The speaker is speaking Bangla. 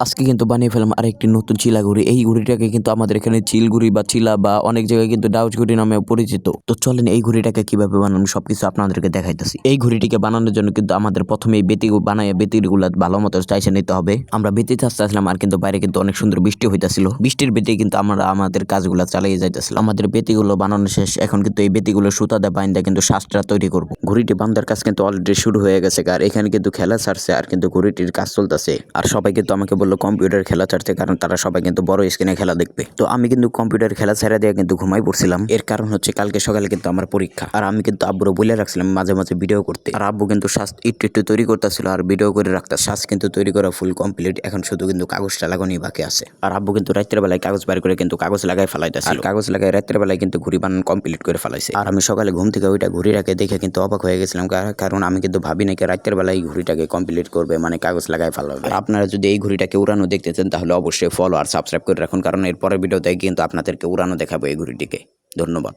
আজকে কিন্তু বানিয়ে ফেলাম আরেকটি নতুন চিলা ঘুড়ি। এই ঘুড়িটাকে কিন্তু আমাদের এখানে চিল ঘুড়ি বা চিলা বা অনেক জায়গায় কিন্তু ডাউচ ঘুড়ি নামেও পরিচিত। তো চলেন এই ঘুড়িটাকে কিভাবে বানানো সবকিছু আপনাদেরকে দেখাইতেছি। এই ঘুড়িটিকে বানানোর জন্য কিন্তু আমাদের প্রথমে এই বেতি বানায় বেতিগুলা ভালো মতো চাইছে নিতে হবে। আমরা বেতিতে আসতেছিলাম আর কিন্তু বাইরে কিন্তু অনেক সুন্দর বৃষ্টি হইতাছিল। বৃষ্টির বেতে কিন্তু আমরা আমাদের কাজগুলো চালিয়ে যাইতেছিলাম। আমাদের বেতিগুলো বানানো শেষ। এখন কিন্তু এই বেতিগুলো সুতা দিয়ে বাইন্দা কিন্তু শ্বাসটা তৈরি করবো। ঘুড়িটি বান্ধার কাজ কিন্তু অলরেডি শুরু হয়ে গেছে আর এখানে কিন্তু খেলা ছাড়ছে আর কিন্তু ঘুড়িটির কাজ চলতেছে। আর সবাই কিন্তু আমাকে বললো কম্পিউটার খেলা ছাড়তে, কারণ তারা সবাই কিন্তু বড় স্ক্রিনে খেলা দেখবে। তো আমি কিন্তু কম্পিউটার খেলা ছেড়ে দিয়ে কিন্তু ঘুমাই পড়ছিলাম। এর কারণ হচ্ছে কালকে সকালে কিন্তু আমার পরীক্ষা আর আমি কিন্তু আব্বুরও বলে রাখছিলাম মাঝে মাঝে ভিডিও করতে। আর আব্বু কিন্তু শ্বাস একটু তৈরি করতেছিল আর ভিডিও করে রাখতে। শ্বাস কিন্তু তৈরি করা ফুল কমপ্লিট, এখন শুধু কিন্তু কাগজটা লাগানোই বাকি আছে। আর আব্বু কিন্তু রাত্রের বেলায় কাগজ বের করে কিন্তু কাগজ লাগাই ফেলাইতেছে। আর কাগজ লাগাই রাত্রের বেলায় কিন্তু ঘুড়ি বানানো কমপ্লিট করে ফেলাইছে। আর আমি সকালে ঘুম থেকে ওইটা ঘুড়িটাকে দেখে কিন্তু অবাক হয়ে গেছিলাম, কারণ আমি কিন্তু ভাবি নাকি রাত্রের বেলায় ঘুড়িটাকে কমপ্লিট করবে, মানে কাগজ লাগাই ফেলাবে। আর আপনারা যদি এই ঘুড়িটাকে উড়ানো দেখতে চান তাহলে অবশ্যই ফলো আর সাবস্ক্রাইব করে রাখুন, কারণ এর পরের ভিডিওতে কিন্তু আপনাদেরকে উড়ানো দেখাবো এই ঘুড়িটিকে। ধন্যবাদ।